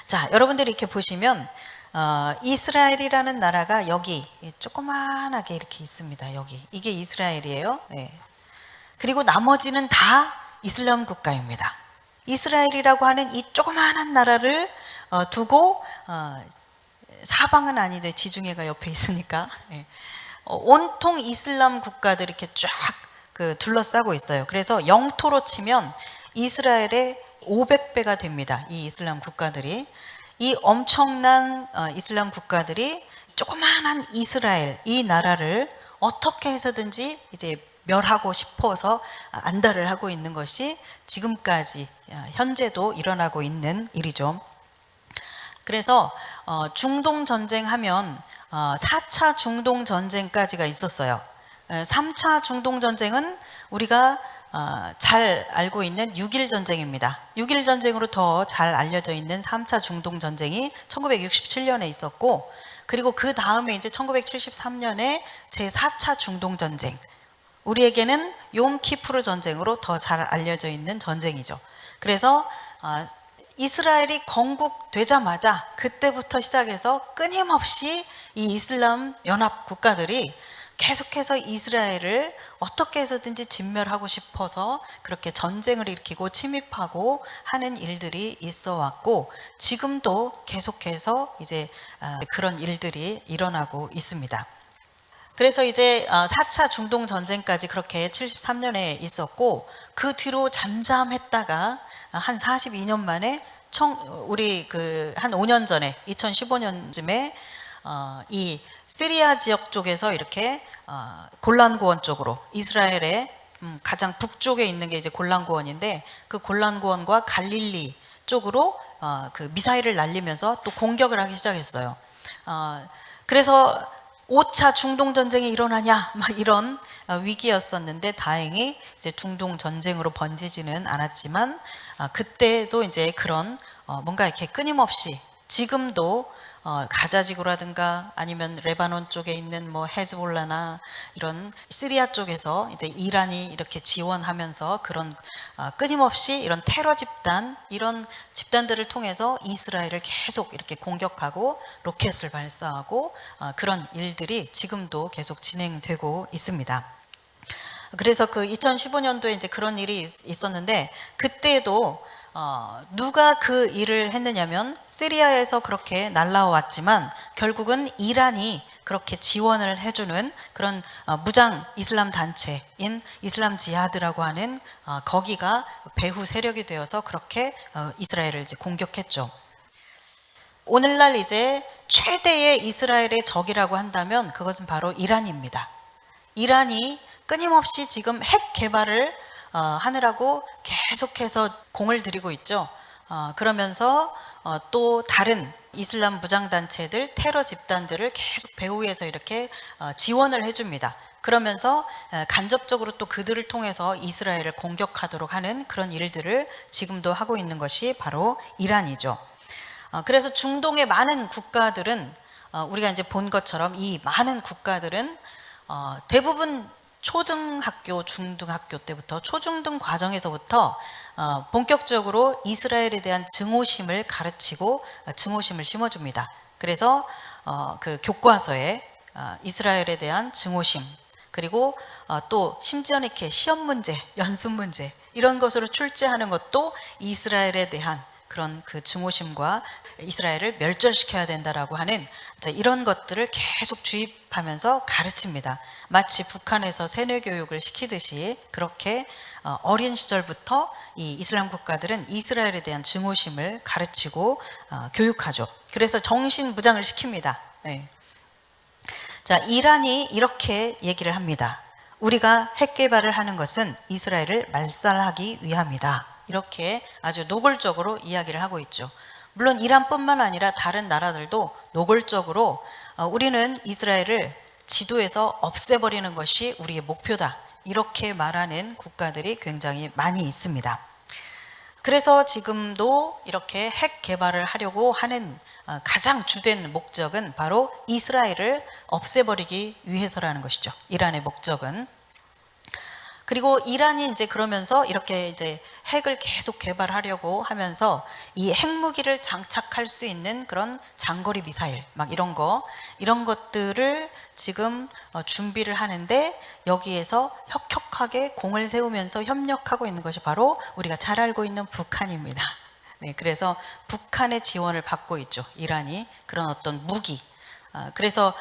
자, 여러분들이 이렇게 보시면 이스라엘이라는 나라가 여기 조그만하게 이렇게 있습니다. 여기 이게 이스라엘이에요. 네. 그리고 나머지는 다 이슬람 국가입니다. 이스라엘이라고 하는 이 조그만한 나라를 두고 사방은 아니죠. 지중해가 옆에 있으니까 온통 이슬람 국가들이 이렇게 쫙 둘러싸고 있어요. 그래서 영토로 치면 이스라엘의 500배가 됩니다. 이 이슬람 국가들이. 이 엄청난 이슬람 국가들이 조그만한 이스라엘 이 나라를 어떻게 해서든지 이제 멸하고 싶어서 안달을 하고 있는 것이 지금까지 현재도 일어나고 있는 일이죠. 그래서 중동 전쟁 하면 4차 중동 전쟁까지가 있었어요. 3차 중동 전쟁은 우리가 잘 알고 있는 6.1 전쟁입니다. 6.1 전쟁으로 더 잘 알려져 있는 3차 중동 전쟁이 1967년에 있었고, 그리고 그 다음에 이제 1973년에 제4차 중동 전쟁, 우리에게는 욤키푸르 전쟁으로 더 잘 알려져 있는 전쟁이죠. 그래서 이스라엘이 건국되자마자 그때부터 시작해서 끊임없이 이 이슬람 연합 국가들이 계속해서 이스라엘을 어떻게 해서든지 진멸하고 싶어서 그렇게 전쟁을 일으키고 침입하고 하는 일들이 있어 왔고, 지금도 계속해서 이제 그런 일들이 일어나고 있습니다. 그래서 이제 4차 중동 전쟁까지 그렇게 73년에 있었고, 그 뒤로 잠잠했다가 한 42년 만에 우리 한 5년 전에 2015년쯤에 이 시리아 지역 쪽에서 이렇게 골란고원 쪽으로, 이스라엘의 가장 북쪽에 있는 게 이제 골란고원인데, 그 골란고원과 갈릴리 쪽으로 그 미사일을 날리면서 또 공격을 하기 시작했어요. 그래서 5차 중동 전쟁이 일어나냐 막 이런 위기였었는데, 다행히 이제 중동 전쟁으로 번지지는 않았지만 그때도 이제 그런 뭔가 이렇게 끊임없이 지금도 가자지구라든가 아니면 레바논 쪽에 있는 뭐 헤즈볼라나 이런 시리아 쪽에서 이제 이란이 이렇게 지원하면서 그런 끊임없이 이런 테러 집단, 이런 집단들을 통해서 이스라엘을 계속 이렇게 공격하고 로켓을 발사하고 그런 일들이 지금도 계속 진행되고 있습니다. 그래서 그 2015년도에 이제 그런 일이 있었는데, 그때도 누가 그 일을 했느냐면 시리아에서 그렇게 날라왔지만 결국은 이란이 그렇게 지원을 해주는 그런 무장 이슬람 단체인 이슬람 지하드라고 하는 거기가 배후 세력이 되어서 그렇게 이스라엘을 이제 공격했죠. 오늘날 이제 최대의 이스라엘의 적이라고 한다면 그것은 바로 이란입니다. 이란이 끊임없이 지금 핵 개발을 하느라고 계속해서 공을 들이고 있죠. 그러면서 또 다른 이슬람 무장단체들, 테러 집단들을 계속 배후에서 이렇게 지원을 해줍니다. 그러면서 간접적으로 또 그들을 통해서 이스라엘을 공격하도록 하는 그런 일들을 지금도 하고 있는 것이 바로 이란이죠. 그래서 중동의 많은 국가들은 우리가 이제 본 것처럼 이 많은 국가들은 대부분 초등학교, 중등학교 때부터, 초중등 과정에서부터 본격적으로 이스라엘에 대한 증오심을 가르치고 증오심을 심어줍니다. 그래서 그 교과서에 이스라엘에 대한 증오심, 그리고 또 심지어는 이렇게 시험 문제, 연습 문제 이런 것으로 출제하는 것도 이스라엘에 대한 그런 그 증오심과 이스라엘을 멸절시켜야 된다라고 하는 이런 것들을 계속 주입하면서 가르칩니다. 마치 북한에서 세뇌 교육을 시키듯이 그렇게 어린 시절부터 이 이슬람 국가들은 이스라엘에 대한 증오심을 가르치고 교육하죠. 그래서 정신 무장을 시킵니다. 네. 자, 이란이 이렇게 얘기를 합니다. 우리가 핵 개발을 하는 것은 이스라엘을 말살하기 위함이다. 이렇게 아주 노골적으로 이야기를 하고 있죠. 물론 이란뿐만 아니라 다른 나라들도 노골적으로 우리는 이스라엘을 지도에서 없애버리는 것이 우리의 목표다, 이렇게 말하는 국가들이 굉장히 많이 있습니다. 그래서 지금도 이렇게 핵 개발을 하려고 하는 가장 주된 목적은 바로 이스라엘을 없애버리기 위해서라는 것이죠. 이란의 목적은. 그리고 이란이 이제 그러면서 이렇게 이제 핵을 계속 개발하려고 하면서 이 핵무기를 장착할 수 있는 그런 장거리 미사일 막 이런 것들을 지금 준비를 하는데, 여기에서 혁혁하게 공을 세우면서 협력하고 있는 것이 바로 우리가 잘 알고 있는 북한입니다. 네, 그래서 북한의 지원을 받고 있죠. 이란이 그런 어떤 무기. 그래서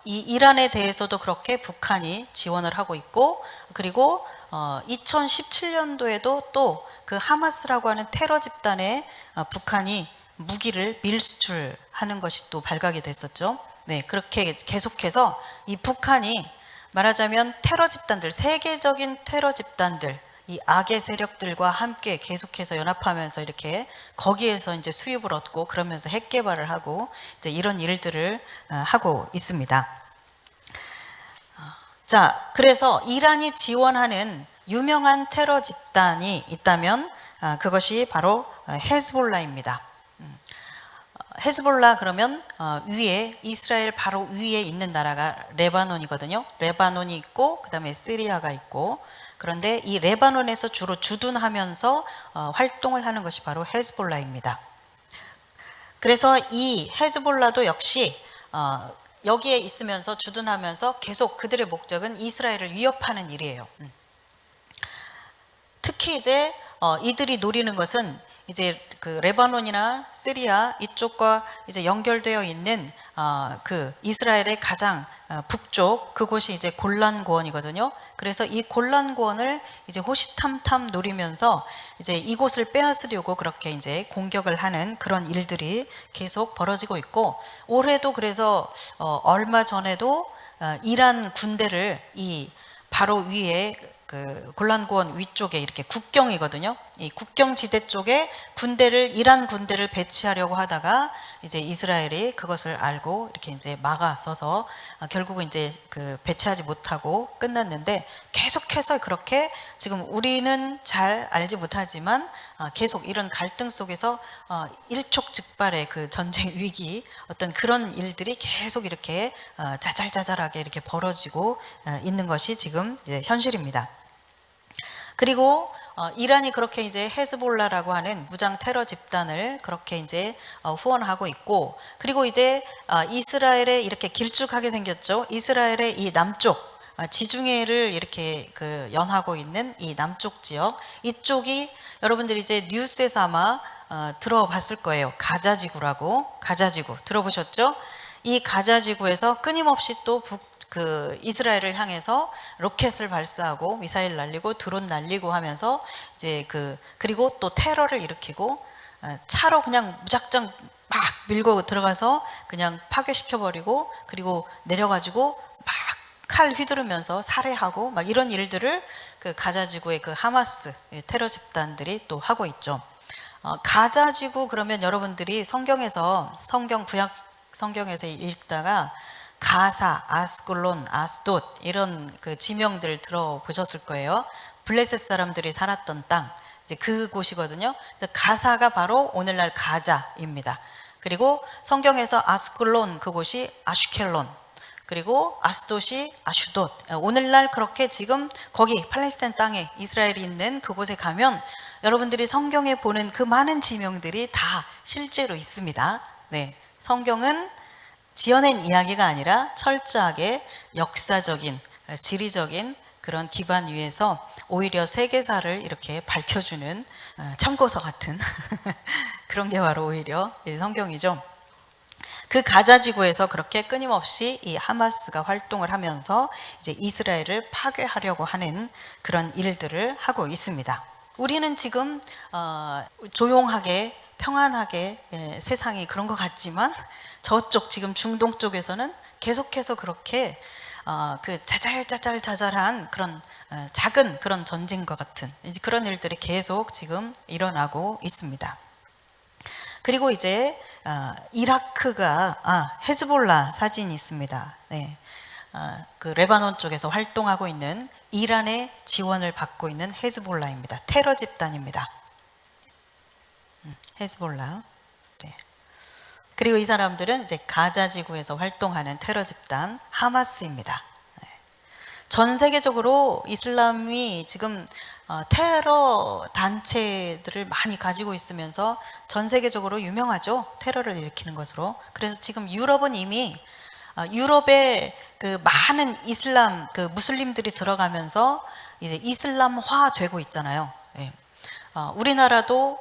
이 이란에 대해서도 그렇게 북한이 지원을 하고 있고, 그리고 2017년도에도 또 그 하마스라고 하는 테러 집단에 북한이 무기를 밀수출하는 것이 또 발각이 됐었죠. 네, 그렇게 계속해서 이 북한이 말하자면 테러 집단들, 세계적인 테러 집단들, 이 악의 세력들과 함께 계속해서 연합하면서 이렇게 거기에서 이제 수입을 얻고, 그러면서 핵 개발을 하고 이제 이런 일들을 하고 있습니다. 자, 그래서 이란이 지원하는 유명한 테러 집단이 있다면 그것이 바로 헤즈볼라입니다. 헤즈볼라 그러면 위에, 이스라엘 바로 위에 있는 나라가 레바논이거든요. 레바논이 있고 그다음에 시리아가 있고, 그런데 이 레바논에서 주로 주둔하면서 활동을 하는 것이 바로 헤즈볼라입니다. 그래서 이 헤즈볼라도 역시 여기에 있으면서 주둔하면서 계속 그들의 목적은 이스라엘을 위협하는 일이에요. 특히 이제 이들이 노리는 것은 이제 그 레바논이나 시리아 이쪽과 이제 연결되어 있는 그 이스라엘의 가장 북쪽, 그곳이 이제 골란고원이거든요. 그래서 이 골란고원을 이제 호시탐탐 노리면서 이제 이곳을 빼앗으려고 그렇게 이제 공격을 하는 그런 일들이 계속 벌어지고 있고, 올해도 그래서 얼마 전에도 이란 군대를 이 바로 위에 그 골란고원 위쪽에 이렇게 국경이거든요. 이 국경 지대 쪽에 이란 군대를 배치하려고 하다가 이제 이스라엘이 그것을 알고 이렇게 이제 막아서서 결국은 이제 그 배치하지 못하고 끝났는데, 계속해서 그렇게 지금 우리는 잘 알지 못하지만 계속 이런 갈등 속에서 일촉즉발의 그 전쟁 위기, 어떤 그런 일들이 계속 이렇게 자잘자잘하게 이렇게 벌어지고 있는 것이 지금 이제 현실입니다. 그리고 이란이 그렇게 이제 헤즈볼라라고 하는 무장 테러 집단을 그렇게 이제 후원하고 있고, 그리고 이제 이스라엘에 이렇게 길쭉하게 생겼죠. 이스라엘의 이 남쪽 지중해를 이렇게 그 연하고 있는 이 남쪽 지역, 이쪽이 여러분들이 이제 뉴스에서 아마 들어봤을 거예요. 가자지구라고. 가자지구 들어보셨죠? 이 가자지구에서 끊임없이 또 그 이스라엘을 향해서 로켓을 발사하고 미사일 날리고 드론 날리고 하면서 이제 그리고 또 테러를 일으키고, 차로 그냥 무작정 막 밀고 들어가서 그냥 파괴시켜 버리고, 그리고 내려가지고 막 칼 휘두르면서 살해하고 막 이런 일들을 그 가자지구의 그 하마스 테러 집단들이 또 하고 있죠. 가자지구 그러면 여러분들이 성경 구약 성경에서 읽다가 가사, 아스글론, 아스돗 이런 그 지명들 들어보셨을 거예요. 블레셋 사람들이 살았던 땅, 이제 그곳이거든요. 그래서 가사가 바로 오늘날 가자입니다. 그리고 성경에서 아스글론 그곳이 아슈켈론, 그리고 아스돗이 아슈돗. 오늘날 그렇게 지금 거기 팔레스타인 땅에 이스라엘이 있는 그곳에 가면 여러분들이 성경에 보는 그 많은 지명들이 다 실제로 있습니다. 네, 성경은 지어낸 이야기가 아니라 철저하게 역사적인, 지리적인 그런 기반 위에서 오히려 세계사를 이렇게 밝혀주는 참고서 같은 그런 게 바로 오히려 성경이죠. 그 가자지구에서 그렇게 끊임없이 이 하마스가 활동을 하면서 이제 이스라엘을 파괴하려고 하는 그런 일들을 하고 있습니다. 우리는 지금 조용하게 평안하게 세상이 그런 것 같지만, 저쪽 지금 중동 쪽에서는 계속해서 그렇게 그 자잘한 그런 작은 그런 전쟁과 같은 이제 그런 일들이 계속 지금 일어나고 있습니다. 그리고 이제 이라크가 헤즈볼라 사진이 있습니다. 네. 그 레바논 쪽에서 활동하고 있는 이란의 지원을 받고 있는 헤즈볼라입니다. 테러 집단입니다. 헤즈볼라. 네. 그리고 이 사람들은 이제 가자 지구에서 활동하는 테러 집단 하마스입니다. 네. 전 세계적으로 이슬람이 지금 테러 단체들을 많이 가지고 있으면서 전 세계적으로 유명하죠. 테러를 일으키는 것으로. 그래서 지금 유럽은 이미 유럽에 그 많은 이슬람 그 무슬림들이 들어가면서 이제 이슬람화 되고 있잖아요. 예. 우리나라도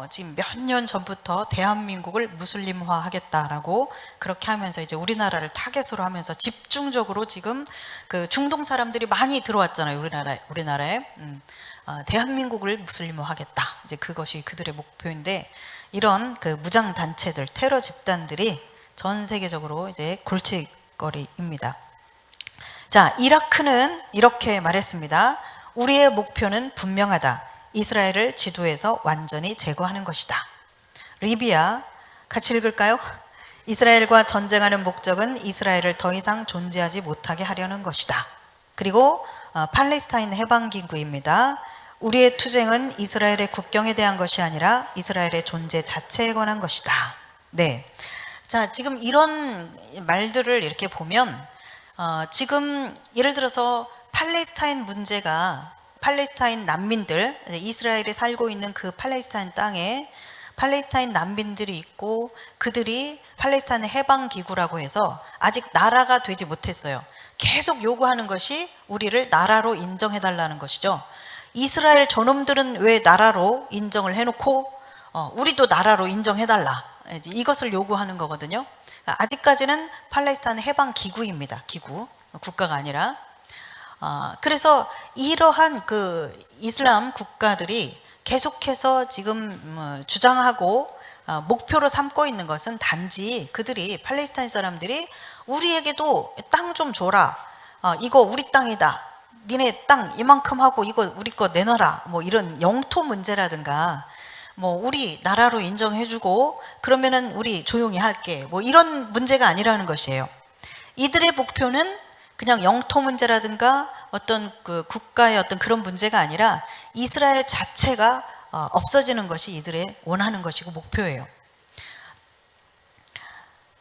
지금 몇 년 전부터 대한민국을 무슬림화 하겠다라고 그렇게 하면서 이제 우리나라를 타겟으로 하면서 집중적으로 지금 그 중동 사람들이 많이 들어왔잖아요. 우리나라에. 대한민국을 무슬림화 하겠다. 이제 그것이 그들의 목표인데, 이런 그 무장 단체들, 테러 집단들이 전 세계적으로 이제 골칫거리입니다. 자, 이라크는 이렇게 말했습니다. 우리의 목표는 분명하다. 이스라엘을 지도에서 완전히 제거하는 것이다. 리비아, 같이 읽을까요? 이스라엘과 전쟁하는 목적은 이스라엘을 더 이상 존재하지 못하게 하려는 것이다. 그리고 팔레스타인 해방기구입니다. 우리의 투쟁은 이스라엘의 국경에 대한 것이 아니라 이스라엘의 존재 자체에 관한 것이다. 네. 자, 지금 이런 말들을 이렇게 보면 지금 예를 들어서 팔레스타인 문제가, 팔레스타인 난민들, 이스라엘에 살고 있는 그 팔레스타인 땅에 팔레스타인 난민들이 있고, 그들이 팔레스타인 해방기구라고 해서 아직 나라가 되지 못했어요. 계속 요구하는 것이 우리를 나라로 인정해달라는 것이죠. 이스라엘 저놈들은 왜 나라로 인정을 해놓고 우리도 나라로 인정해달라, 이것을 요구하는 거거든요. 아직까지는 팔레스타인 해방기구입니다. 기구, 국가가 아니라. 그래서 이러한 그 이슬람 국가들이 계속해서 지금 주장하고 목표로 삼고 있는 것은 단지 그들이, 팔레스타인 사람들이 우리에게도 땅 좀 줘라, 이거 우리 땅이다, 니네 땅 이만큼 하고 이거 우리 거 내놔라, 뭐 이런 영토 문제라든가, 뭐 우리 나라로 인정해주고 그러면은 우리 조용히 할게, 뭐 이런 문제가 아니라는 것이에요. 이들의 목표는 그냥 영토 문제라든가 어떤 그 국가의 어떤 그런 문제가 아니라 이스라엘 자체가 없어지는 것이 이들의 원하는 것이고 목표예요.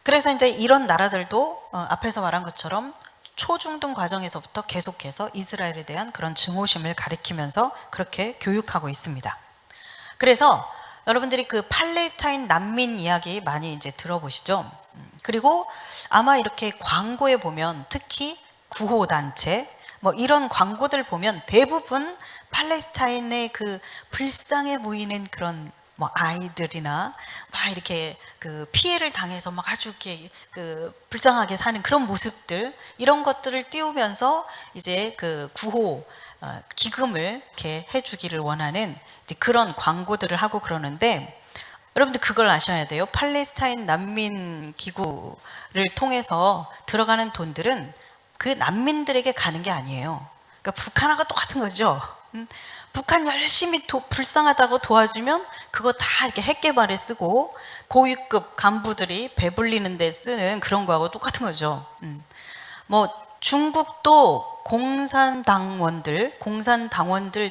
그래서 이제 이런 나라들도 앞에서 말한 것처럼 초중등 과정에서부터 계속해서 이스라엘에 대한 그런 증오심을 가리키면서 그렇게 교육하고 있습니다. 그래서 여러분들이 그 팔레스타인 난민 이야기 많이 이제 들어보시죠. 그리고 아마 이렇게 광고에 보면, 특히 구호단체 뭐 이런 광고들 보면 대부분 팔레스타인의 그 불쌍해 보이는 그런 뭐 아이들이나 막 이렇게 그 피해를 당해서 막 아주 이렇게 그 불쌍하게 사는 그런 모습들, 이런 것들을 띄우면서 이제 그 구호 기금을 이렇게 해주기를 원하는 이제 그런 광고들을 하고 그러는데, 여러분들 그걸 아셔야 돼요. 팔레스타인 난민 기구를 통해서 들어가는 돈들은 그 난민들에게 가는 게 아니에요. 그러니까 북한하고 똑같은 거죠. 북한 열심히 불쌍하다고 도와주면 그거 다 이렇게 핵 개발에 쓰고 고위급 간부들이 배불리는 데 쓰는 그런 거하고 똑같은 거죠. 뭐 중국도 공산당원들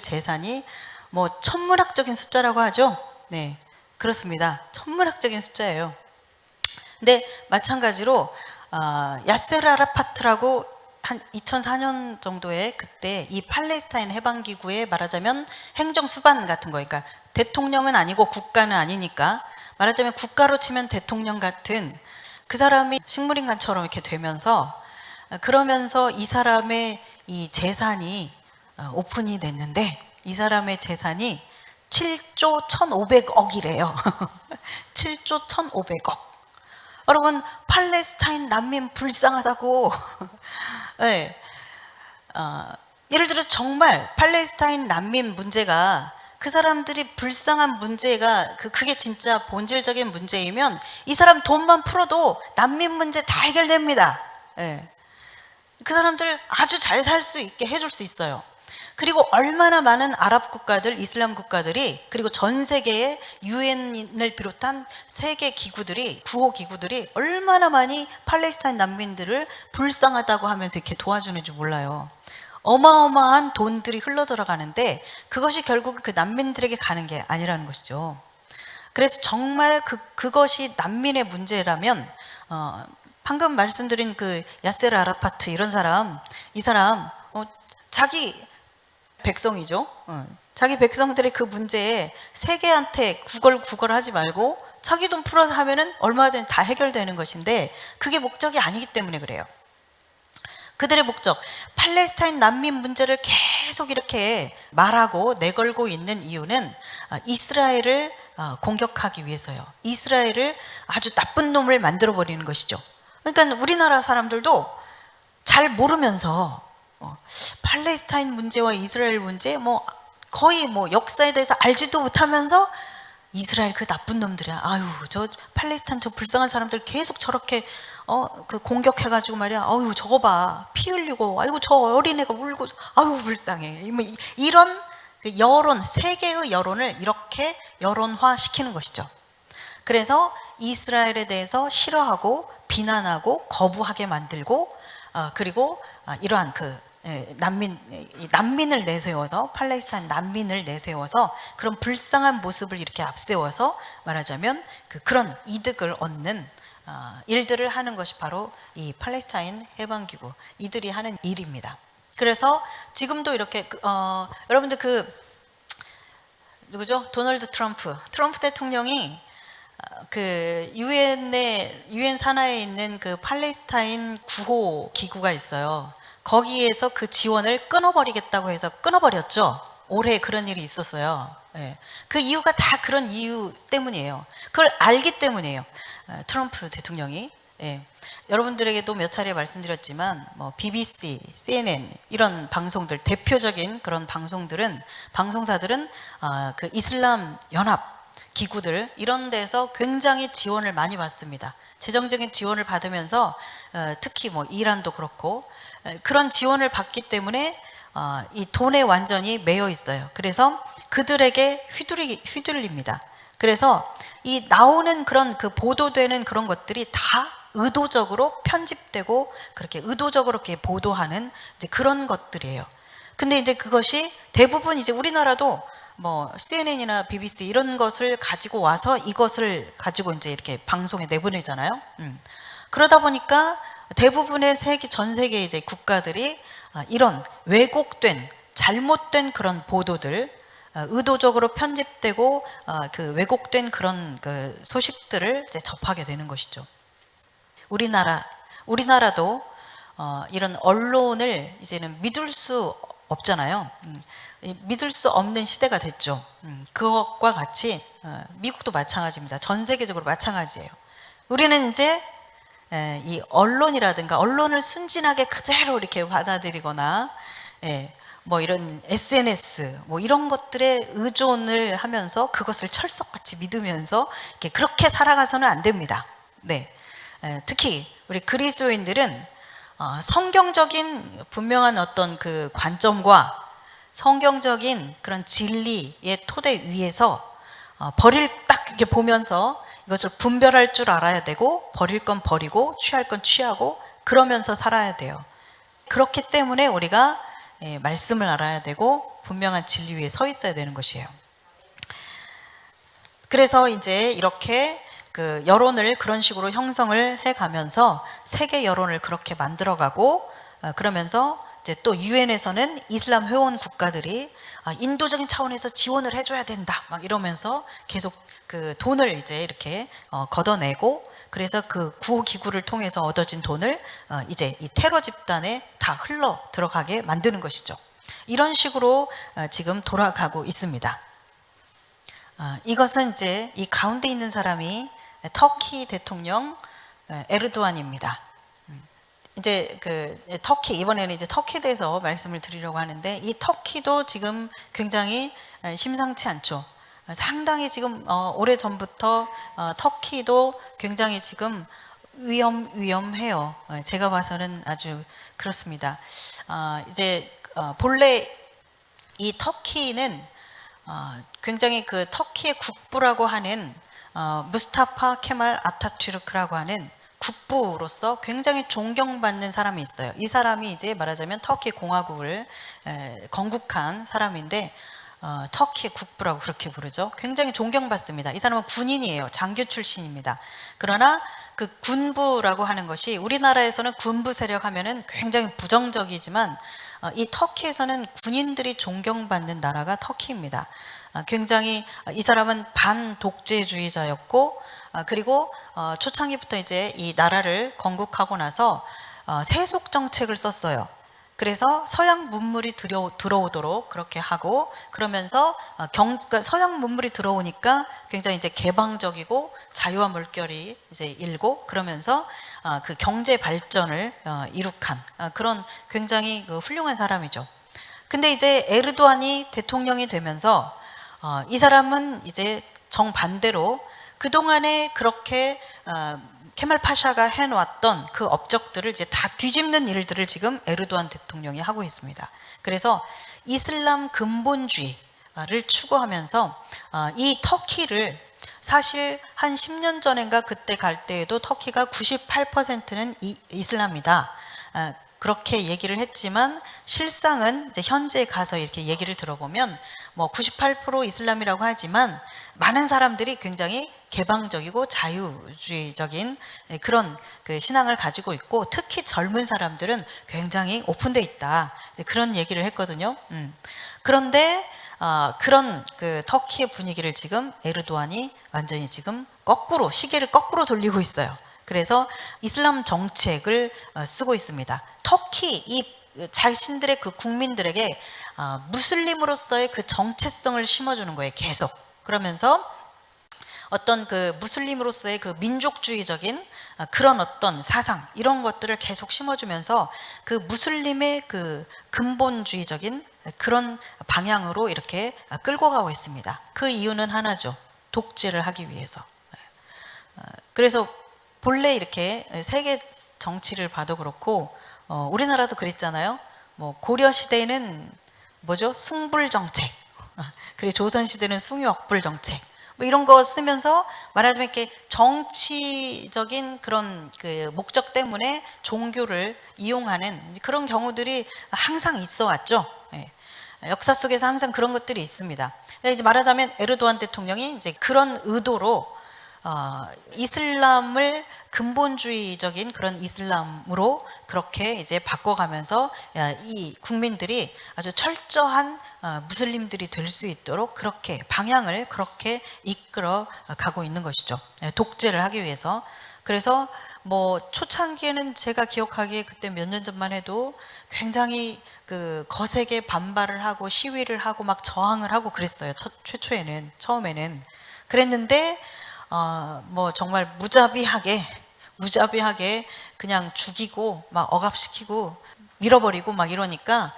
재산이 뭐 천문학적인 숫자라고 하죠. 네, 그렇습니다. 천문학적인 숫자예요. 근데 마찬가지로 야세르 아라파트라고 한 2004년 정도에 그때 이 팔레스타인 해방기구에 말하자면 행정수반 같은 거, 그러니까 대통령은 아니고 국가는 아니니까 말하자면 국가로 치면 대통령 같은 그 사람이 식물인간처럼 이렇게 되면서, 그러면서 이 사람의 이 재산이 오픈이 됐는데 이 사람의 재산이 7조 1,500억이래요. 7조 1,500억. 여러분, 팔레스타인 난민 불쌍하다고. 네. 예를 들어 정말 팔레스타인 난민 문제가, 그 사람들이 불쌍한 문제가 그게 진짜 본질적인 문제이면 이 사람 돈만 풀어도 난민 문제 다 해결됩니다. 네. 그 사람들 아주 잘 살 수 있게 해줄 수 있어요. 그리고 얼마나 많은 아랍 국가들, 이슬람 국가들이, 그리고 전 세계의 유엔을 비롯한 세계 기구들이, 구호 기구들이 얼마나 많이 팔레스타인 난민들을 불쌍하다고 하면서 이렇게 도와주는지 몰라요. 어마어마한 돈들이 흘러 들어가는데 그것이 결국 그 난민들에게 가는 게 아니라는 것이죠. 그래서 정말 그것이 난민의 문제라면 방금 말씀드린 그 야세르 아라파트 이런 사람, 이 사람 자기 백성이죠. 자기 백성들의 그 문제에 세계한테 구걸하지 말고 자기 돈 풀어서 하면은 얼마든지 다 해결되는 것인데 그게 목적이 아니기 때문에 그래요. 그들의 목적, 팔레스타인 난민 문제를 계속 이렇게 말하고 내걸고 있는 이유는 이스라엘을 공격하기 위해서요. 이스라엘을 아주 나쁜 놈을 만들어 버리는 것이죠. 그러니까 우리나라 사람들도 잘 모르면서 팔레스타인 문제와 이스라엘 문제 거의 역사에 대해서 알지도 못하면서 이스라엘 그 나쁜 놈들이야. 아유, 저 팔레스타인 저 불쌍한 사람들 계속 저렇게 그 공격해가지고 말이야. 아유, 저거 봐, 피 흘리고, 아이고 저 어린애가 울고, 아유 불쌍해. 이런 그 여론, 세계의 여론을 이렇게 여론화 시키는 것이죠. 그래서 이스라엘에 대해서 싫어하고 비난하고 거부하게 만들고 그리고 이러한 그 난민을 내세워서 팔레스타인 난민을 내세워서 그런 불쌍한 모습을 이렇게 앞세워서 말하자면 그런 이득을 얻는 일들을 하는 것이 바로 이 팔레스타인 해방기구 이들이 하는 일입니다. 그래서 지금도 이렇게 여러분들 누구죠? 도널드 트럼프 대통령이 그 유엔 산하에 있는 그 팔레스타인 구호 기구가 있어요. 거기에서 그 지원을 끊어버리겠다고 해서 끊어버렸죠. 올해 그런 일이 있었어요. 그 이유가 다 그런 이유 때문이에요. 그걸 알기 때문이에요. 트럼프 대통령이. 여러분들에게도 몇 차례 말씀드렸지만 BBC, CNN 이런 방송들 대표적인 그런 방송사들은 그 이슬람 연합 기구들 이런 데서 굉장히 지원을 많이 받습니다. 재정적인 지원을 받으면서 특히 이란도 그렇고 그런 지원을 받기 때문에 이 돈에 완전히 매여 있어요. 그래서 그들에게 휘둘립니다. 그래서 이 나오는 그런 그 보도되는 그런 것들이 다 의도적으로 편집되고 그렇게 의도적으로 이렇게 보도하는 이제 그런 것들이에요. 근데 이제 그것이 대부분 이제 우리나라도 CNN이나 BBC 이런 것을 가지고 와서 이것을 가지고 이제 이렇게 방송에 내보내잖아요. 그러다 보니까 대부분의 전 세계 이제 국가들이 이런 왜곡된 잘못된 그런 보도들, 의도적으로 편집되고 그 왜곡된 그런 그 소식들을 이제 접하게 되는 것이죠. 우리나라도 이런 언론을 이제는 믿을 수 없잖아요. 믿을 수 없는 시대가 됐죠. 그것과 같이 미국도 마찬가지입니다. 전 세계적으로 마찬가지예요. 우리는 이제 이 언론이라든가 언론을 순진하게 그대로 이렇게 받아들이거나 이런 SNS 이런 것들에 의존을 하면서 그것을 철석같이 믿으면서 그렇게 살아가서는 안 됩니다. 특히 우리 그리스도인들은 성경적인 분명한 어떤 그 관점과 성경적인 그런 진리의 토대 위에서 딱 이렇게 보면서 이것을 분별할 줄 알아야 되고 버릴 건 버리고 취할 건 취하고 그러면서 살아야 돼요. 그렇기 때문에 우리가 말씀을 알아야 되고 분명한 진리 위에 서 있어야 되는 것이에요. 그래서 이제 이렇게 그 여론을 그런 식으로 형성을 해가면서 세계 여론을 그렇게 만들어가고 그러면서 이제 또 유엔에서는 이슬람 회원 국가들이 인도적인 차원에서 지원을 해줘야 된다 막 이러면서 계속 그 돈을 이제 이렇게 걷어내고 그래서 그 구호 기구를 통해서 얻어진 돈을 이제 이 테러 집단에 다 흘러 들어가게 만드는 것이죠. 이런 식으로 지금 돌아가고 있습니다. 이것은 이제 이 가운데 있는 사람이 터키 대통령 에르도안입니다. 이제 그 터키 이번에는 이제 터키에 대해서 말씀을 드리려고 하는데 이 터키도 지금 굉장히 심상치 않죠. 상당히 지금 오래 전부터 터키도 굉장히 지금 위험해요. 제가 봐서는 아주 그렇습니다. 이제 본래 이 터키는 굉장히 그 터키의 국부라고 하는 무스타파 케말 아타투르크라고 하는 국부로서 굉장히 존경받는 사람이 있어요. 이 사람이 이제 말하자면 터키 공화국을 건국한 사람인데 터키의 국부라고 그렇게 부르죠. 굉장히 존경받습니다. 이 사람은 군인이에요. 장교 출신입니다. 그러나 그 군부라고 하는 것이 우리나라에서는 군부 세력 하면은 굉장히 부정적이지만 이 터키에서는 군인들이 존경받는 나라가 터키입니다. 굉장히 이 사람은 반독재주의자였고, 그리고 초창기부터 이제 이 나라를 건국하고 나서 세속 정책을 썼어요. 그래서 서양 문물이 들어오도록 그렇게 하고, 그러면서 그러니까 서양 문물이 들어오니까 굉장히 이제 개방적이고 자유와 물결이 이제 일고, 그러면서 그 경제 발전을 이룩한 그런 굉장히 그 훌륭한 사람이죠. 근데 이제 에르도안이 대통령이 되면서 이 사람은 이제 정반대로 그동안에 그렇게 케말 파샤가 해놓았던 그 업적들을 이제 다 뒤집는 일들을 지금 에르도안 대통령이 하고 있습니다. 그래서 이슬람 근본주의를 추구하면서 이 터키를 사실 한 10년 전인가 그때 갈 때에도 터키가 98%는 이슬람이다. 그렇게 얘기를 했지만 실상은 이제 현재 가서 이렇게 얘기를 들어보면 뭐 98% 이슬람이라고 하지만 많은 사람들이 굉장히 개방적이고 자유주의적인 그런 그 신앙을 가지고 있고, 특히 젊은 사람들은 굉장히 오픈돼 있다. 그런 얘기를 했거든요. 그런데 그런 그 터키의 분위기를 지금 에르도안이 완전히 지금 거꾸로 시계를 거꾸로 돌리고 있어요. 그래서 이슬람 정책을 쓰고 있습니다. 터키 이 자신들의 그 국민들에게 무슬림으로서의 그 정체성을 심어주는 거예요. 계속. 그러면서 어떤 그 무슬림으로서의 그 민족주의적인 그런 어떤 사상, 이런 것들을 계속 심어주면서 그 무슬림의 그 근본주의적인 그런 방향으로 이렇게 끌고 가고 있습니다. 그 이유는 하나죠. 독재를 하기 위해서. 그래서 본래 이렇게 세계 정치를 봐도 그렇고 우리나라도 그랬잖아요. 뭐 고려 시대에는 뭐죠? 숭불 정책. 그리고 조선 시대는 숭유억불 정책. 뭐 이런 거 쓰면서 말하자면 이렇게 정치적인 그런 그 목적 때문에 종교를 이용하는 그런 경우들이 항상 있어 왔죠. 예. 역사 속에서 항상 그런 것들이 있습니다. 이제 말하자면 에르도안 대통령이 이제 그런 의도로 이슬람을 근본주의적인 그런 이슬람으로 그렇게 이제 바꿔가면서 이 국민들이 아주 철저한 무슬림들이 될 수 있도록 그렇게 방향을 그렇게 이끌어 가고 있는 것이죠. 독재를 하기 위해서. 그래서 뭐 초창기에는 제가 기억하기에 그때 몇 년 전만 해도 굉장히 그 거세게 반발을 하고 시위를 하고 막 저항을 하고 그랬어요. 처음에는 그랬는데 뭐 정말 무자비하게 그냥 죽이고 막 억압시키고 밀어버리고 막 이러니까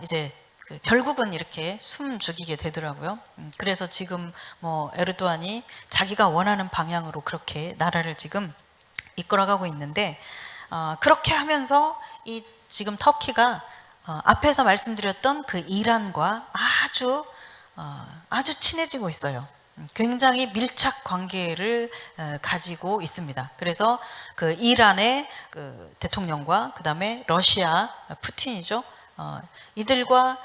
이제 결국은 이렇게 숨 죽이게 되더라고요. 그래서 지금 뭐 에르도안이 자기가 원하는 방향으로 그렇게 나라를 지금 이끌어가고 있는데, 그렇게 하면서 이 지금 터키가 앞에서 말씀드렸던 그 이란과 아주 친해지고 있어요. 굉장히 밀착 관계를 가지고 있습니다. 그래서 그 이란의 그 대통령과 그 다음에 러시아 푸틴이죠. 이들과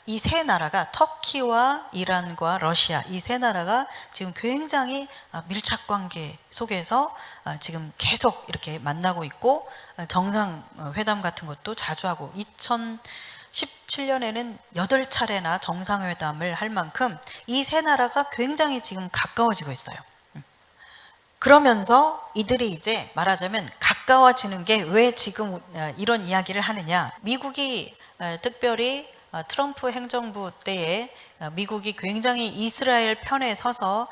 이 세 나라가, 터키와 이란과 러시아, 이 세 나라가 지금 굉장히 밀착 관계 속에서 지금 계속 이렇게 만나고 있고, 정상회담 같은 것도 자주 하고, 2017년에는 8차례나 정상회담을 할 만큼 이 세 나라가 굉장히 지금 가까워지고 있어요. 그러면서 이들이 이제 말하자면 가까워지는 게 왜 지금 이런 이야기를 하느냐. 미국이 특별히 트럼프 행정부 때에 미국이 굉장히 이스라엘 편에 서서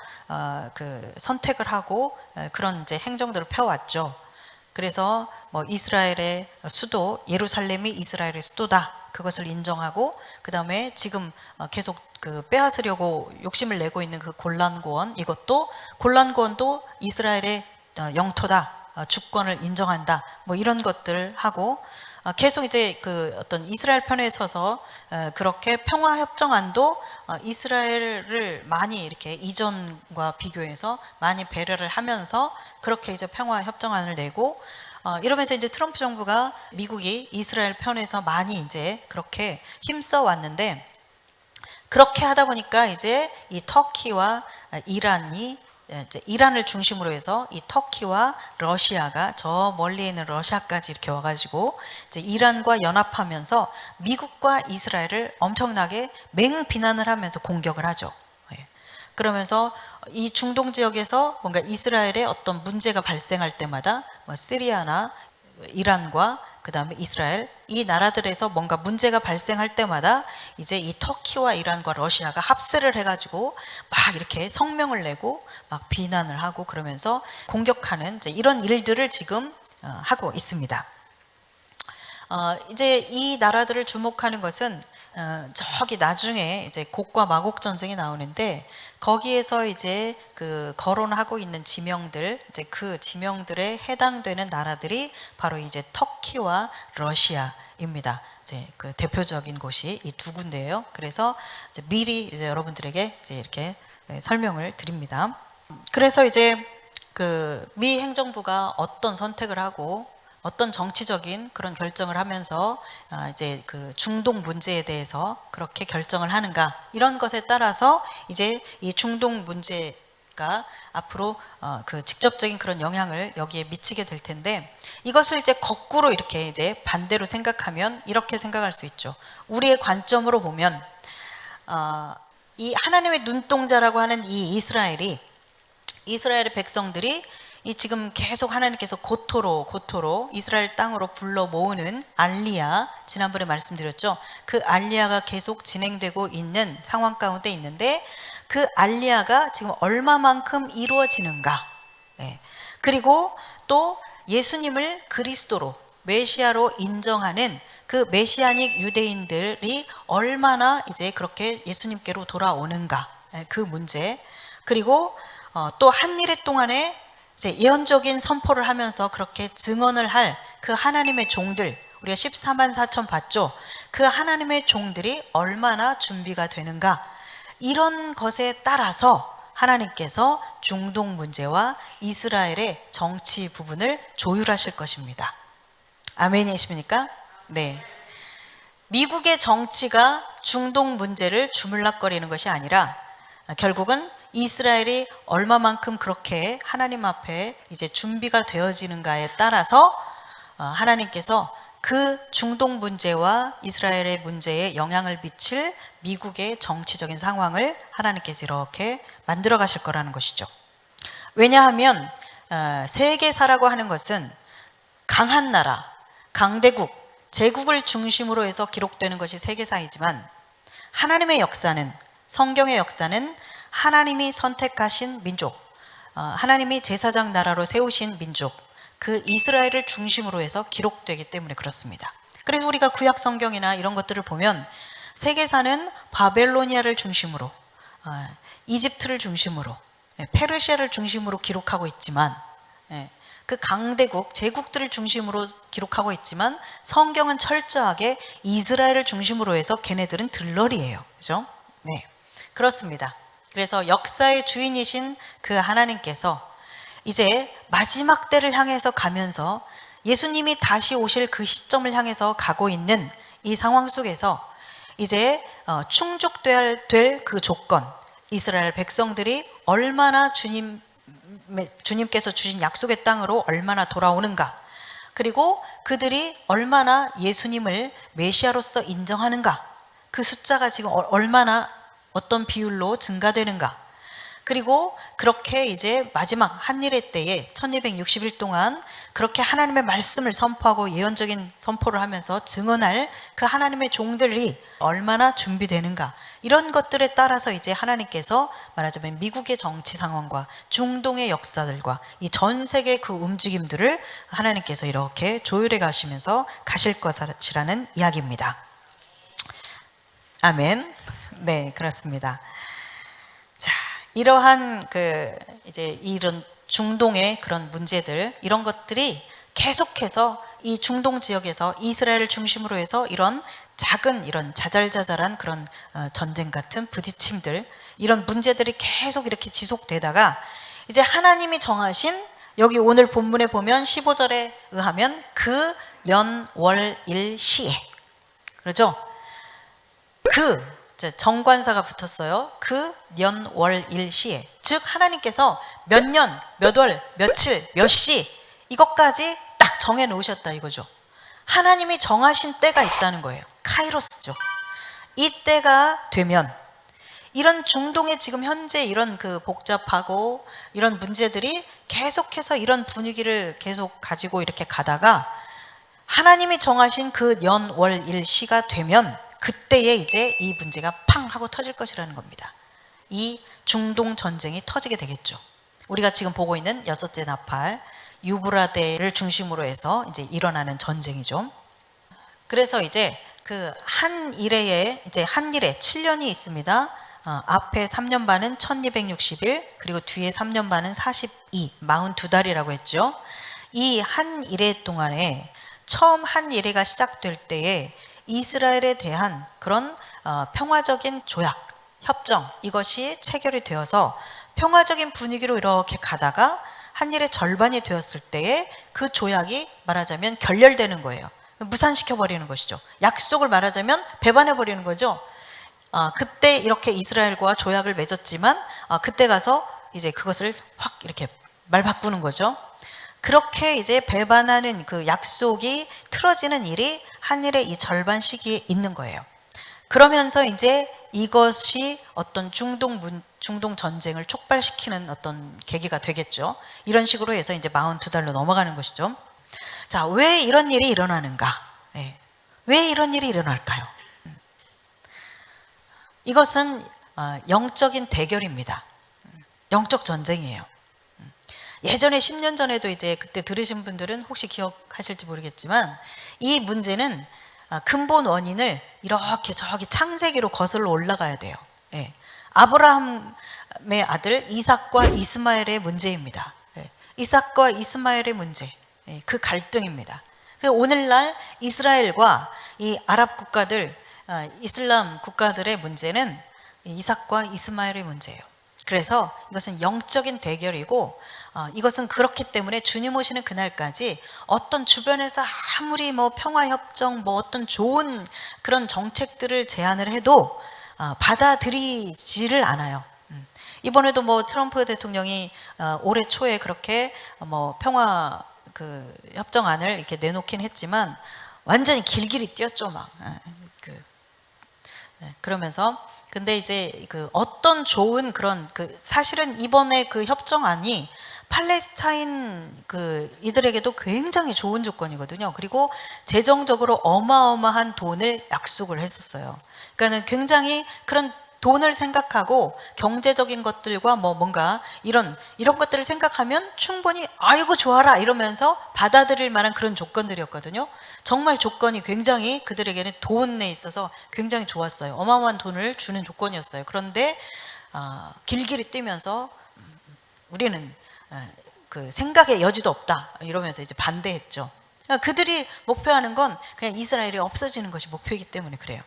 그 선택을 하고 그런 이제 행정들을 펴왔죠. 그래서 뭐 이스라엘의 수도 예루살렘이 이스라엘의 수도다, 그것을 인정하고, 그 다음에 지금 계속 그 빼앗으려고 욕심을 내고 있는 그 골란고원, 이것도 골란고원도 이스라엘의 영토다, 주권을 인정한다, 뭐 이런 것들 하고, 계속 이제 그 어떤 이스라엘 편에 서서 그렇게 평화협정안도 이스라엘을 많이 이렇게 이전과 비교해서 많이 배려를 하면서 그렇게 이제 평화협정안을 내고, 이러면서 이제 트럼프 정부가 미국이 이스라엘 편에서 많이 이제 그렇게 힘써 왔는데, 그렇게 하다 보니까 이제 이 터키와 이란이 이제 이란을 중심으로 해서 이 터키와 러시아가 저 멀리 있는 러시아까지 이렇게 와가지고 이제 이란과 연합하면서 미국과 이스라엘을 엄청나게 맹비난을 하면서 공격을 하죠. 예. 그러면서 이 중동 지역에서 뭔가 이스라엘에 어떤 문제가 발생할 때마다 뭐 시리아나 이란과 그 다음에 이스라엘 이 나라들에서 뭔가 문제가 발생할 때마다 이제 이 터키와 이란과 러시아가 합세를 해가지고 막 이렇게 성명을 내고 막 비난을 하고 그러면서 공격하는 이제 이런 일들을 지금 하고 있습니다. 이제 이 나라들을 주목하는 것은 저기 나중에 이제 곡과 마곡 전쟁이 나오는데 거기에서 이제 그 거론하고 있는 지명들 이제 그 지명들에 해당되는 나라들이 바로 이제 터키와 러시아입니다. 이제 그 대표적인 곳이 이 두 군데예요. 그래서 이제 미리 이제 여러분들에게 이제 이렇게 설명을 드립니다. 그래서 이제 그 미 행정부가 어떤 선택을 하고 어떤 정치적인 그런 결정을 하면서 이제 그 중동 문제에 대해서 그렇게 결정을 하는가 이런 것에 따라서 이제 이 중동 문제가 앞으로 그 직접적인 그런 영향을 여기에 미치게 될 텐데 이것을 이제 거꾸로 이렇게 이제 반대로 생각하면 이렇게 생각할 수 있죠. 우리의 관점으로 보면 이 하나님의 눈동자라고 하는 이 이스라엘의 백성들이 이 지금 계속 하나님께서 고토로 이스라엘 땅으로 불러 모으는 알리야 지난번에 말씀드렸죠. 그 알리야가 계속 진행되고 있는 상황 가운데 있는데 그 알리야가 지금 얼마만큼 이루어지는가. 네. 그리고 또 예수님을 그리스도로 메시아로 인정하는 그 메시아닉 유대인들이 얼마나 이제 그렇게 예수님께로 돌아오는가. 네. 그 문제. 그리고 또 한일의 동안에 이제 예언적인 선포를 하면서 그렇게 증언을 할 그 하나님의 종들 우리가 14만 4천 봤죠. 그 하나님의 종들이 얼마나 준비가 되는가 이런 것에 따라서 하나님께서 중동 문제와 이스라엘의 정치 부분을 조율하실 것입니다. 아멘이십니까? 네. 미국의 정치가 중동 문제를 주물럭거리는 것이 아니라 결국은 이스라엘이 얼마만큼 그렇게 하나님 앞에 이제 준비가 되어지는가에 따라서 하나님께서 그 중동 문제와 이스라엘의 문제에 영향을 미칠 미국의 정치적인 상황을 하나님께서 이렇게 만들어 가실 거라는 것이죠. 왜냐하면 세계사라고 하는 것은 강한 나라, 강대국, 제국을 중심으로 해서 기록되는 것이 세계사이지만 하나님의 역사는 성경의 역사는 하나님이 선택하신 민족, 하나님이 제사장 나라로 세우신 민족, 그 이스라엘을 중심으로 해서 기록되기 때문에 그렇습니다. 그래서 우리가 구약 성경이나 이런 것들을 보면 세계사는 바벨로니아를 중심으로, 이집트를 중심으로, 페르시아를 중심으로 기록하고 있지만 그 강대국, 제국들을 중심으로 기록하고 있지만 성경은 철저하게 이스라엘을 중심으로 해서 걔네들은 들러리예요. 그죠? 네, 그렇습니다. 그래서 역사의 주인이신 그 하나님께서 이제 마지막 때를 향해서 가면서 예수님이 다시 오실 그 시점을 향해서 가고 있는 이 상황 속에서 이제 충족될 그 조건, 이스라엘 백성들이 얼마나 주님께서 주신 약속의 땅으로 얼마나 돌아오는가, 그리고 그들이 얼마나 예수님을 메시아로서 인정하는가, 그 숫자가 지금 얼마나 어떤 비율로 증가되는가, 그리고 그렇게 이제 마지막 한일의 때에 1260일 동안 그렇게 하나님의 말씀을 선포하고 예언적인 선포를 하면서 증언할 그 하나님의 종들이 얼마나 준비되는가, 이런 것들에 따라서 이제 하나님께서 말하자면 미국의 정치 상황과 중동의 역사들과 이 전 세계 그 움직임들을 하나님께서 이렇게 조율해 가시면서 가실 것이라는 이야기입니다. 아멘. 네, 그렇습니다. 자, 이러한 이제 이런 중동의 그런 문제들, 이런 것들이 계속해서 이 중동 지역에서 이스라엘을 중심으로 해서 이런 작은 이런 자잘자잘한 그런 전쟁 같은 부딪힘들, 이런 문제들이 계속 이렇게 지속되다가 이제 하나님이 정하신, 여기 오늘 본문에 보면 15절에 의하면 그 연, 월, 일, 시에, 그렇죠? 정관사가 붙었어요. 그 연, 월, 일, 시에. 즉 하나님께서 몇 년, 몇 월, 며칠, 몇 시 이것까지 딱 정해 놓으셨다 이거죠. 하나님이 정하신 때가 있다는 거예요. 카이로스죠. 이 때가 되면 이런 중동의 지금 현재 이런 그 복잡하고 이런 문제들이 계속해서 이런 분위기를 계속 가지고 이렇게 가다가 하나님이 정하신 그 연, 월, 일, 시가 되면 그때에 이제 이 문제가 팡 하고 터질 것이라는 겁니다. 이 중동 전쟁이 터지게 되겠죠. 우리가 지금 보고 있는 여섯째 나팔 유브라데를 중심으로 해서 이제 일어나는 전쟁이죠. 그래서 이제 그 한 일에 7년이 있습니다. 앞에 3년 반은 1260일, 그리고 뒤에 3년 반은 42, 42달이라고 했죠. 이 한 일회 동안에 처음 한 일회가 시작될 때에 이스라엘에 대한 그런 평화적인 조약, 협정 이것이 체결이 되어서 평화적인 분위기로 이렇게 가다가 한 일의 절반이 되었을 때에 그 조약이 말하자면 결렬되는 거예요. 무산시켜버리는 것이죠. 약속을 말하자면 배반해버리는 거죠. 그때 이렇게 이스라엘과 조약을 맺었지만 그때 가서 이제 그것을 확 이렇게 말 바꾸는 거죠. 그렇게 이제 배반하는 그 약속이 틀어지는 일이 한일의 이 절반 시기에 있는 거예요. 그러면서 이제 이것이 어떤 중동 전쟁을 촉발시키는 어떤 계기가 되겠죠. 이런 식으로 해서 이제 42달로 넘어가는 것이죠. 자, 왜 이런 일이 일어나는가? 네. 왜 이런 일이 일어날까요? 이것은 영적인 대결입니다. 영적 전쟁이에요. 예전에 10년 전에도 이제 그때 들으신 분들은 혹시 기억하실지 모르겠지만 이 문제는 근본 원인을 이렇게 저기 창세기로 거슬러 올라가야 돼요. 예. 아브라함의 아들 이삭과 이스마엘의 문제입니다. 예. 이삭과 이스마엘의 문제, 예. 그 갈등입니다. 오늘날 이스라엘과 이 아랍 국가들, 이슬람 국가들의 문제는 이삭과 이스마엘의 문제예요. 그래서 이것은 영적인 대결이고 이것은 그렇기 때문에 주님 오시는 그날까지 어떤 주변에서 아무리 뭐 평화협정 뭐 어떤 좋은 그런 정책들을 제안을 해도 받아들이지를 않아요. 이번에도 뭐 트럼프 대통령이 올해 초에 그렇게 뭐 평화 그 협정안을 이렇게 내놓긴 했지만 완전히 길길이 뛰었죠 막. 그러면서 근데 이제 그 어떤 좋은 그런 그 사실은 이번에 그 협정안이 팔레스타인 그 이들에게도 굉장히 좋은 조건이거든요. 그리고 재정적으로 어마어마한 돈을 약속을 했었어요. 그러니까는 굉장히 그런 돈을 생각하고 경제적인 것들과 뭐 뭔가 이런 것들을 생각하면 충분히 아이고 좋아라 이러면서 받아들일 만한 그런 조건들이었거든요. 정말 조건이 굉장히 그들에게는 돈에 있어서 굉장히 좋았어요. 어마어마한 돈을 주는 조건이었어요. 그런데 길길이 뛰면서 우리는 그 생각의 여지도 없다 이러면서 이제 반대했죠. 그러니까 그들이 목표하는 건 그냥 이스라엘이 없어지는 것이 목표이기 때문에 그래요.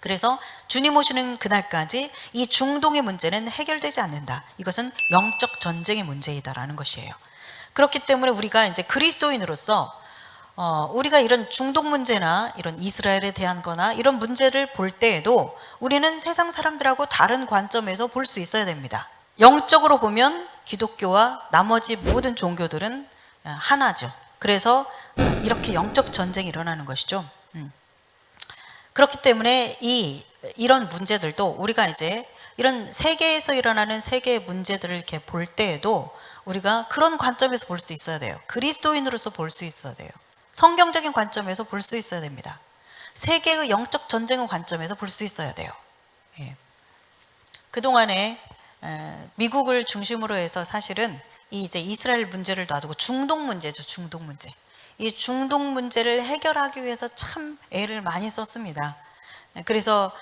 그래서 주님 오시는 그날까지 이 중동의 문제는 해결되지 않는다. 이것은 영적 전쟁의 문제이다라는 것이에요. 그렇기 때문에 우리가 이제 그리스도인으로서 우리가 이런 중동 문제나 이런 이스라엘에 대한 거나 이런 문제를 볼 때에도 우리는 세상 사람들하고 다른 관점에서 볼 수 있어야 됩니다. 영적으로 보면 기독교와 나머지 모든 종교들은 하나죠. 그래서 이렇게 영적 전쟁이 일어나는 것이죠. 그렇기 때문에 이런 문제들도 우리가 이제 이런 세계에서 일어나는 세계의 문제들을 이렇게 볼 때에도 우리가 그런 관점에서 볼 수 있어야 돼요. 그리스도인으로서 볼 수 있어야 돼요. 성경적인 관점에서 볼 수 있어야 됩니다. 세계의 영적 전쟁의 관점에서 볼 수 있어야 돼요. 예. 그동안에 미국을 중심으로 해서 사실은 이제 이스라엘 문제를 놔두고 중동 문제죠. 중동 문제. 이 중동 문제를 해결하기 위해서 참 애를 많이 썼습니다. 그래서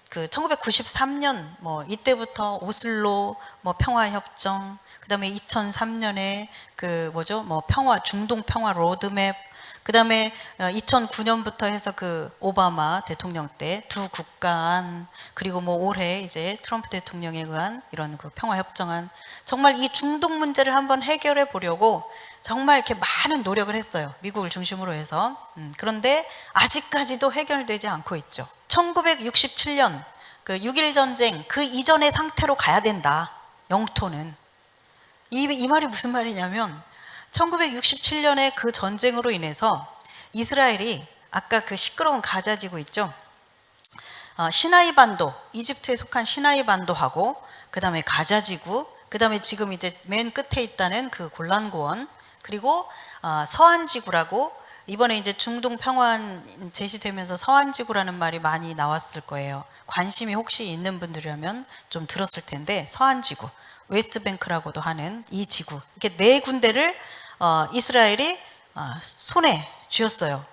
그 1993년 뭐 이때부터 오슬로 뭐 평화 협정, 그다음에 2003년에 그 뭐죠? 뭐 중동 평화 로드맵, 그다음에 2009년부터 해서 그 오바마 대통령 때 두 국가안, 그리고 뭐 올해 이제 트럼프 대통령에 의한 이런 그 평화 협정안, 정말 이 중동 문제를 한번 해결해 보려고 정말 이렇게 많은 노력을 했어요. 미국을 중심으로 해서. 그런데 아직까지도 해결되지 않고 있죠. 1967년 그 6.1 전쟁 그 이전의 상태로 가야 된다. 영토는. 이 말이 무슨 말이냐면 1967년에 그 전쟁으로 인해서 이스라엘이 아까 그 시끄러운 가자 지구 있죠. 시나이 반도, 이집트에 속한 시나이 반도하고 그 다음에 가자 지구, 그 다음에 지금 이제 맨 끝에 있다는 그 골란 고원, 그리고 서한 지구라고 이번에 이제 중동 평화안 제시되면서 서한 지구라는 말이 많이 나왔을 거예요. 관심이 혹시 있는 분들이라면 좀 들었을 텐데 서한 지구, 웨스트뱅크라고도 하는 이 지구, 이렇게 네 군데를 이스라엘이 손에 쥐었어요.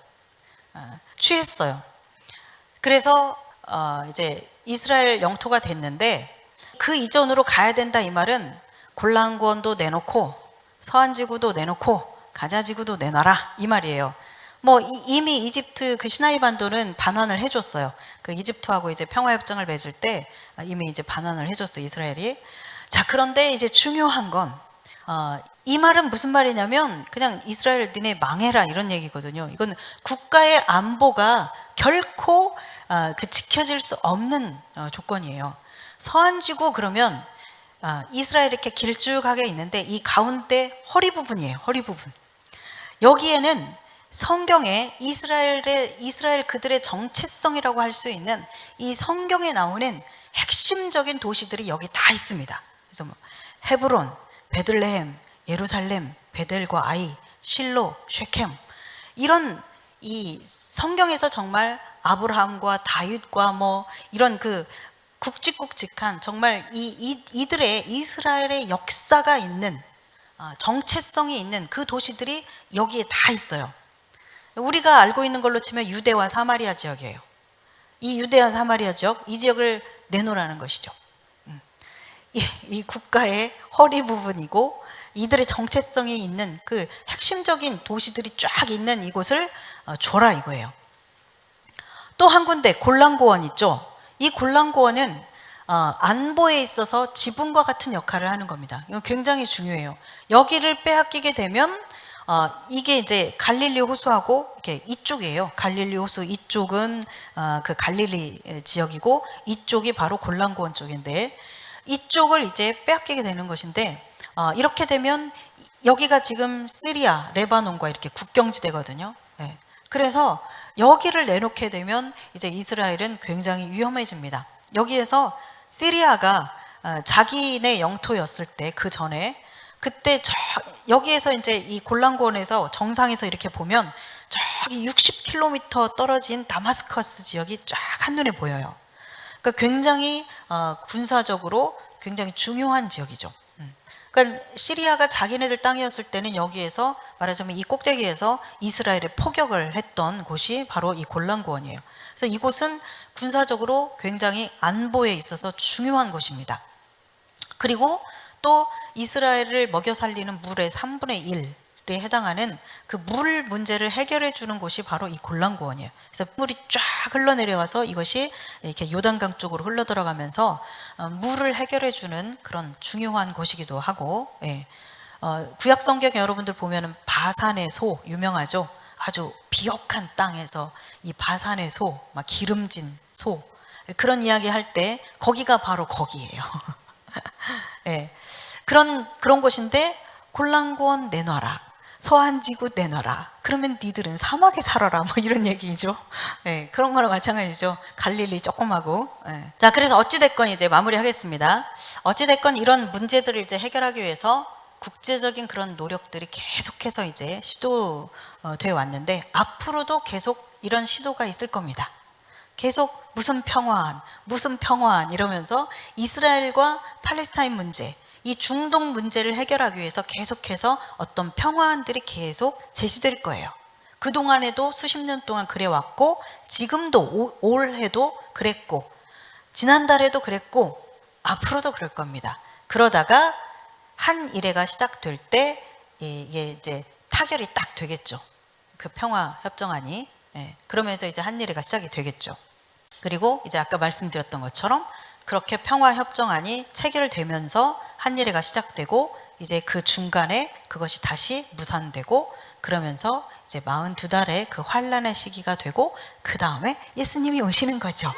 취했어요. 그래서 이제 이스라엘 영토가 됐는데 그 이전으로 가야 된다 이 말은 골란고원도 내놓고 서한지구도 내놓고 가자지구도 내놔라 이 말이에요. 뭐 이미 이집트 그 시나이 반도는 반환을 해줬어요. 그 이집트하고 이제 평화협정을 맺을 때 이미 이제 반환을 해줬어요, 이스라엘이. 자, 그런데 이제 중요한 건 이 말은 무슨 말이냐면 그냥 이스라엘 니네 망해라 이런 얘기거든요. 이건 국가의 안보가 결코 그 지켜질 수 없는 조건이에요. 서한지구 그러면 이스라엘 이렇게 길쭉하게 있는데 이 가운데 허리 부분이에요. 허리 부분. 여기에는 성경에 이스라엘 그들의 정체성이라고 할 수 있는 이 성경에 나오는 핵심적인 도시들이 여기 다 있습니다. 그래서 뭐 헤브론, 베들레헴, 예루살렘, 베델과 아이, 실로, 쉐켐, 이런 이 성경에서 정말 아브라함과 다윗과 뭐 이런 그 굵직굵직한 정말 이들의 이스라엘의 역사가 있는 정체성이 있는 그 도시들이 여기에 다 있어요. 우리가 알고 있는 걸로 치면 유대와 사마리아 지역이에요. 이 유대와 사마리아 지역, 이 지역을 내놓으라는 것이죠. 이 국가의 허리 부분이고 이들의 정체성이 있는 그 핵심적인 도시들이 쫙 있는 이곳을 줘라 이거예요. 또 한 군데 골란고원 있죠. 이 골란고원은 안보에 있어서 지붕과 같은 역할을 하는 겁니다. 이거 굉장히 중요해요. 여기를 빼앗기게 되면 이게 이제 갈릴리 호수하고 이렇게 이쪽이에요. 갈릴리 호수 이쪽은 그 갈릴리 지역이고 이쪽이 바로 골란고원 쪽인데 이쪽을 이제 빼앗기게 되는 것인데 이렇게 되면 여기가 지금 시리아, 레바논과 이렇게 국경지대거든요. 네. 그래서 여기를 내놓게 되면 이제 이스라엘은 굉장히 위험해집니다. 여기에서 시리아가 자기네 영토였을 때 그 전에 그때 여기에서 이제 이 골란고원에서 정상에서 이렇게 보면 저기 60km 떨어진 다마스커스 지역이 쫙 한눈에 보여요. 그러니까 굉장히 군사적으로 굉장히 중요한 지역이죠. 그러니까 시리아가 자기네들 땅이었을 때는 여기에서 말하자면 이 꼭대기에서 이스라엘에 포격을 했던 곳이 바로 이 골란고원이에요. 그래서 이곳은 군사적으로 굉장히 안보에 있어서 중요한 곳입니다. 그리고 또 이스라엘을 먹여 살리는 물의 3분의 1에 해당하는 그 물 문제를 해결해 주는 곳이 바로 이 골란고원이에요. 그래서 물이 쫙 흘러내려와서 이것이 이렇게 요단강 쪽으로 흘러 들어가면서 물을 해결해 주는 그런 중요한 곳이기도 하고, 예. 구약 성경 여러분들 보면은 바산의 소 유명하죠. 아주 비옥한 땅에서 이 바산의 소, 막 기름진 소 그런 이야기 할 때 거기가 바로 거기예요. 예. 그런 곳인데 골란고원 내놔라. 서한지구 내놔라. 그러면 니들은 사막에 살아라. 뭐 이런 얘기죠. 예, 그런 거랑 마찬가지죠. 갈릴리 조그마고. 예. 자, 그래서 어찌됐건 이제 마무리하겠습니다. 어찌됐건 이런 문제들을 이제 해결하기 위해서 국제적인 그런 노력들이 계속해서 이제 시도되어 왔는데 앞으로도 계속 이런 시도가 있을 겁니다. 계속 무슨 평화안 이러면서 이스라엘과 팔레스타인 문제, 이 중동 문제를 해결하기 위해서 계속해서 어떤 평화안들이 계속 제시될 거예요. 그동안에도 수십 년 동안 그래왔고 지금도 올해도 그랬고 지난달에도 그랬고 앞으로도 그럴 겁니다. 그러다가 한 일회가 시작될 때 이게 이제 타결이 딱 되겠죠. 그 평화협정안이. 예, 그러면서 이제 한 일회가 시작이 되겠죠. 그리고 이제 아까 말씀드렸던 것처럼 그렇게 평화협정안이 체결되면서 한일회가 시작되고 이제 그 중간에 그것이 다시 무산되고 그러면서 이제 42달의 그 환란의 시기가 되고 그 다음에 예수님이 오시는 거죠.